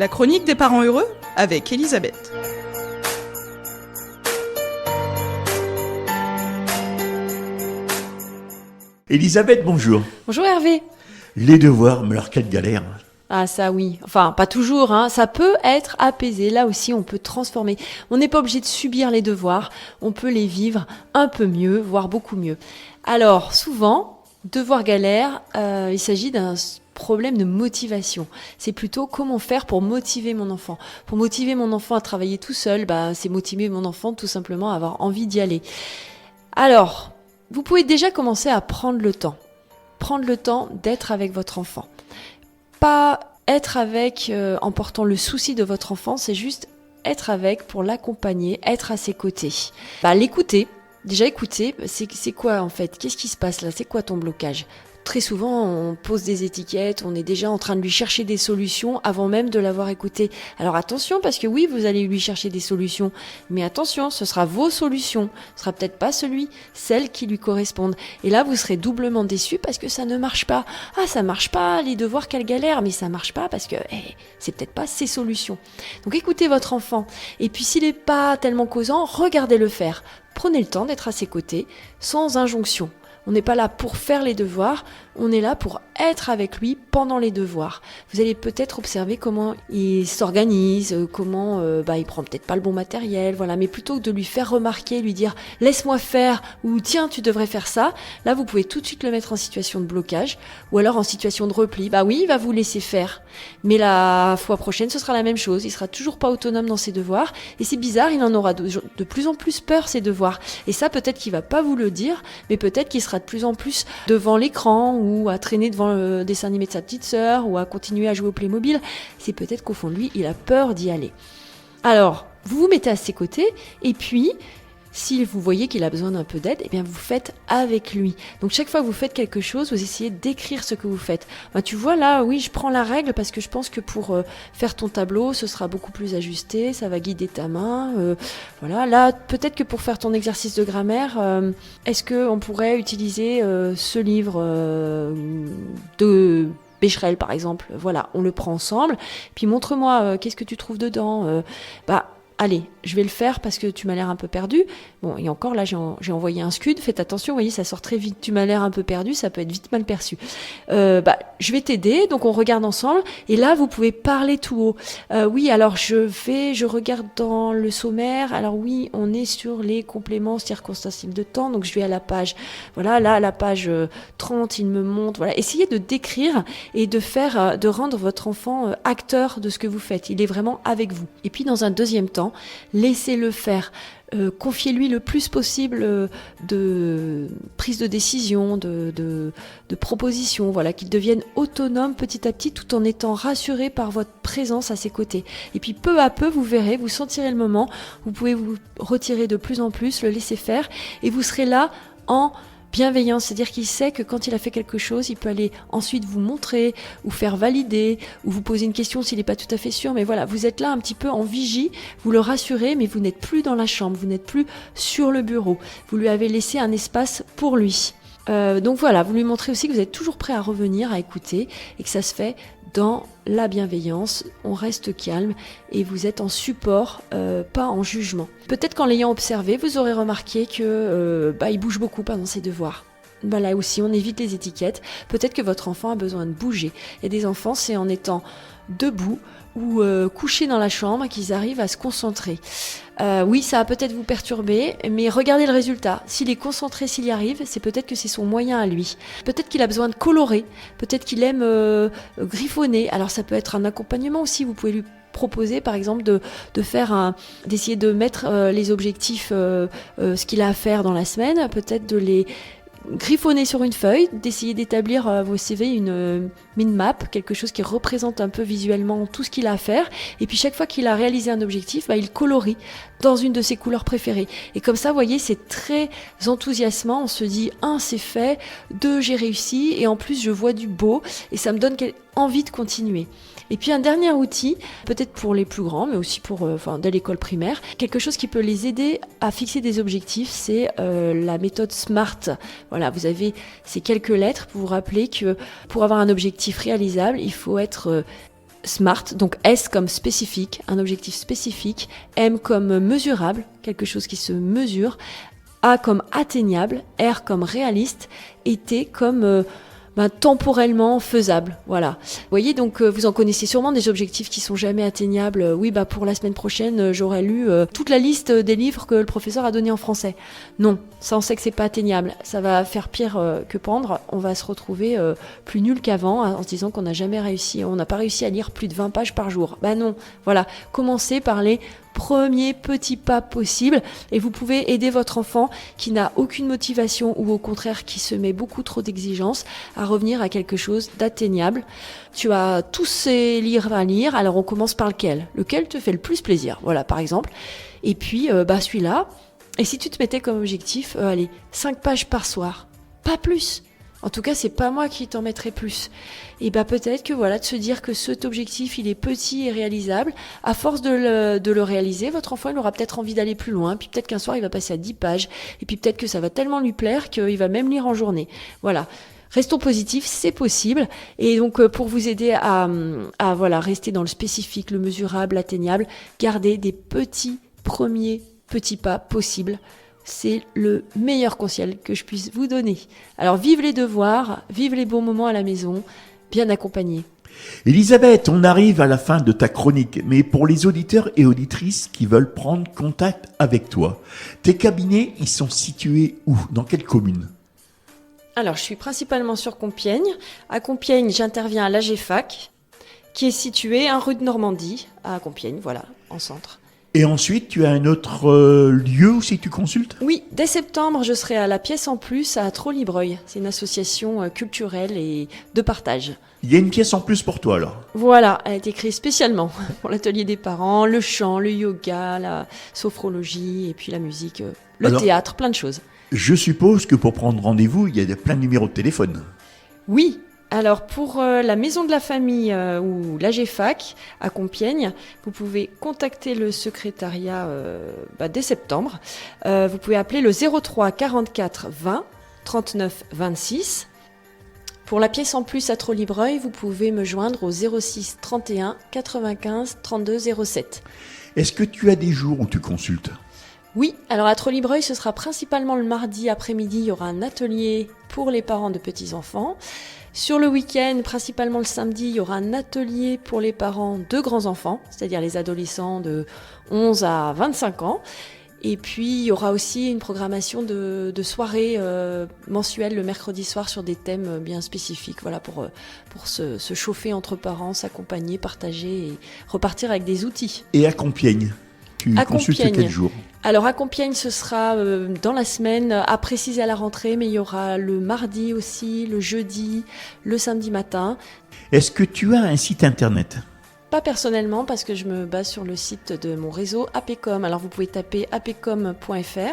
La chronique des parents heureux avec Elisabeth. Elisabeth, bonjour. Bonjour Hervé. Les devoirs, mais alors quelle galère. Ah ça oui, enfin pas toujours, ça peut être apaisé, là aussi on peut transformer. On n'est pas obligé de subir les devoirs, on peut les vivre un peu mieux, voire beaucoup mieux. Alors souvent, devoir galère, il s'agit d'un problème de motivation. C'est plutôt comment faire pour motiver mon enfant. Pour motiver mon enfant à travailler tout seul, c'est motiver mon enfant tout simplement à avoir envie d'y aller. Alors, vous pouvez déjà commencer à prendre le temps d'être avec votre enfant. Pas être avec en portant le souci de votre enfant, c'est juste être avec pour l'accompagner, être à ses côtés. L'écouter, déjà écouter, c'est quoi en fait ? Qu'est-ce qui se passe là ? C'est quoi ton blocage ? Très souvent, on pose des étiquettes, on est déjà en train de lui chercher des solutions avant même de l'avoir écouté. Alors attention, parce que oui, vous allez lui chercher des solutions, mais attention, ce sera vos solutions, ce sera peut-être pas celles qui lui correspondent. Et là, vous serez doublement déçus parce que ça ne marche pas. Ah, ça marche pas, les devoirs, quelle galère, mais ça marche pas parce que c'est peut-être pas ses solutions. Donc écoutez votre enfant, et puis s'il n'est pas tellement causant, regardez-le faire. Prenez le temps d'être à ses côtés, sans injonction. On n'est pas là pour faire les devoirs, on est là pour être avec lui pendant les devoirs. Vous allez peut-être observer comment il s'organise, comment il prend peut-être pas le bon matériel, voilà. Mais plutôt que de lui faire remarquer, lui dire « laisse-moi faire » ou « tiens, tu devrais faire ça », là vous pouvez tout de suite le mettre en situation de blocage ou alors en situation de repli. Oui, il va vous laisser faire, mais la fois prochaine ce sera la même chose, il sera toujours pas autonome dans ses devoirs et c'est bizarre, il en aura de plus en plus peur ses devoirs. Et ça peut-être qu'il va pas vous le dire, mais peut-être qu'il sera de plus en plus devant l'écran ou à traîner devant le dessin animé de sa petite sœur ou à continuer à jouer au Playmobil. C'est peut-être qu'au fond de lui, il a peur d'y aller. Alors, vous vous mettez à ses côtés et puis, si vous voyez qu'il a besoin d'un peu d'aide, vous faites avec lui. Donc chaque fois que vous faites quelque chose, vous essayez d'écrire ce que vous faites. Tu vois là, oui, je prends la règle parce que je pense que pour faire ton tableau, ce sera beaucoup plus ajusté, ça va guider ta main. Voilà, là, peut-être que pour faire ton exercice de grammaire, est-ce qu'on pourrait utiliser ce livre de Becherel par exemple ? Voilà, on le prend ensemble. Puis montre-moi, qu'est-ce que tu trouves dedans ? Allez, je vais le faire parce que tu m'as l'air un peu perdu. Bon, et encore là, j'ai envoyé un scud. Faites attention, vous voyez, ça sort très vite. Tu m'as l'air un peu perdu, ça peut être vite mal perçu. Je vais t'aider, donc on regarde ensemble. Et là, vous pouvez parler tout haut. Oui, alors je regarde dans le sommaire. Alors oui, on est sur les compléments circonstanciels de temps. Donc je vais à la page, voilà, là, à la page 30, il me montre. Voilà, essayez de décrire et de rendre votre enfant acteur de ce que vous faites. Il est vraiment avec vous. Et puis dans un deuxième temps, laissez-le faire. Confiez-lui le plus possible de prise de décision, de propositions, voilà, qu'il devienne autonome petit à petit tout en étant rassuré par votre présence à ses côtés. Et puis peu à peu, vous verrez, vous sentirez le moment, vous pouvez vous retirer de plus en plus, le laisser faire et vous serez là en bienveillance, c'est-à-dire qu'il sait que quand il a fait quelque chose, il peut aller ensuite vous montrer ou faire valider ou vous poser une question s'il n'est pas tout à fait sûr. Mais voilà, vous êtes là un petit peu en vigie, vous le rassurez, mais vous n'êtes plus dans la chambre, vous n'êtes plus sur le bureau. Vous lui avez laissé un espace pour lui. Donc voilà, vous lui montrez aussi que vous êtes toujours prêt à revenir, à écouter et que ça se fait dans la bienveillance, on reste calme et vous êtes en support, pas en jugement. Peut-être qu'en l'ayant observé, vous aurez remarqué que il bouge beaucoup pendant ses devoirs. Là aussi, on évite les étiquettes. Peut-être que votre enfant a besoin de bouger. Il y a des enfants, c'est en étant debout ou couchés dans la chambre qu'ils arrivent à se concentrer. Oui, ça va peut-être vous perturber, mais regardez le résultat. S'il est concentré, s'il y arrive, c'est peut-être que c'est son moyen à lui. Peut-être qu'il a besoin de colorer, peut-être qu'il aime griffonner. Alors ça peut être un accompagnement aussi, vous pouvez lui proposer par exemple d'essayer de mettre les objectifs, ce qu'il a à faire dans la semaine, peut-être de les griffonner sur une feuille, d'essayer d'établir vos CV une mind map, quelque chose qui représente un peu visuellement tout ce qu'il a à faire, et puis chaque fois qu'il a réalisé un objectif, il colorie dans une de ses couleurs préférées. Et comme ça, vous voyez, c'est très enthousiasmant, on se dit, 1, c'est fait, 2, j'ai réussi, et en plus, je vois du beau, et ça me donne envie de continuer. Et puis un dernier outil, peut-être pour les plus grands, mais aussi pour dès l'école primaire, quelque chose qui peut les aider à fixer des objectifs, c'est la méthode SMART. Voilà, vous avez ces quelques lettres pour vous rappeler que pour avoir un objectif réalisable, il faut être SMART, donc S comme spécifique, un objectif spécifique, M comme mesurable, quelque chose qui se mesure, A comme atteignable, R comme réaliste et T comme temporellement faisable. Voilà. Vous voyez, donc vous en connaissez sûrement des objectifs qui sont jamais atteignables. Oui, pour la semaine prochaine, j'aurai lu toute la liste des livres que le professeur a donné en français. Non, ça on sait que c'est pas atteignable. Ça va faire pire que pendre. On va se retrouver plus nul qu'avant en se disant qu'on n'a jamais réussi, on n'a pas réussi à lire plus de 20 pages par jour. Non, voilà. Commencez par les premiers petits pas possibles et vous pouvez aider votre enfant qui n'a aucune motivation ou au contraire qui se met beaucoup trop d'exigences à revenir à quelque chose d'atteignable. Tu as tous ces livres à lire, alors on commence par lequel te fait le plus plaisir, voilà par exemple. Et puis celui-là, et si tu te mettais comme objectif, 5 pages par soir, pas plus. En tout cas, c'est pas moi qui t'en mettrai plus. Et peut-être que de se dire que cet objectif, il est petit et réalisable. À force de le réaliser, votre enfant, il aura peut-être envie d'aller plus loin. Puis peut-être qu'un soir, il va passer à 10 pages. Et puis peut-être que ça va tellement lui plaire qu'il va même lire en journée. Voilà. Restons positifs, c'est possible. Et donc, pour vous aider à rester dans le spécifique, le mesurable, l'atteignable, gardez des premiers petits pas possibles. C'est le meilleur conseil que je puisse vous donner. Alors, vive les devoirs, vive les bons moments à la maison, bien accompagnés. Elisabeth, on arrive à la fin de ta chronique, mais pour les auditeurs et auditrices qui veulent prendre contact avec toi, tes cabinets, ils sont situés où? Dans quelle commune? Alors, je suis principalement sur Compiègne. À Compiègne, j'interviens à l'AGFAC, qui est située rue de Normandie, à Compiègne, voilà, en centre. Et ensuite, tu as un autre lieu où si tu consultes? Oui, dès septembre, je serai à la Pièce en Plus à Trollibreuil. C'est une association culturelle et de partage. Il y a une pièce en plus pour toi alors? Voilà, elle a été créée spécialement pour l'atelier des parents, le chant, le yoga, la sophrologie et puis la musique, théâtre, plein de choses. Je suppose que pour prendre rendez-vous, il y a plein de numéros de téléphone. Oui. Alors pour la maison de la famille ou l'AGFAC à Compiègne, vous pouvez contacter le secrétariat dès septembre. Vous pouvez appeler le 03 44 20 39 26. Pour la Pièce en Plus à Trollibreuil, vous pouvez me joindre au 06 31 95 32 07. Est-ce que tu as des jours où tu consultes? Oui, alors à Trollibreuil, ce sera principalement le mardi après-midi, il y aura un atelier pour les parents de petits-enfants. Sur le week-end, principalement le samedi, il y aura un atelier pour les parents de grands-enfants, c'est-à-dire les adolescents de 11 à 25 ans. Et puis, il y aura aussi une programmation de soirées mensuelles le mercredi soir sur des thèmes bien spécifiques, voilà, pour se chauffer entre parents, s'accompagner, partager et repartir avec des outils. Et à Compiègne, tu consultes quel jour? Alors à Compiègne, ce sera dans la semaine, à préciser à la rentrée, mais il y aura le mardi aussi, le jeudi, le samedi matin. Est-ce que tu as un site internet? Pas personnellement, parce que je me base sur le site de mon réseau APCOM. Alors vous pouvez taper apcom.fr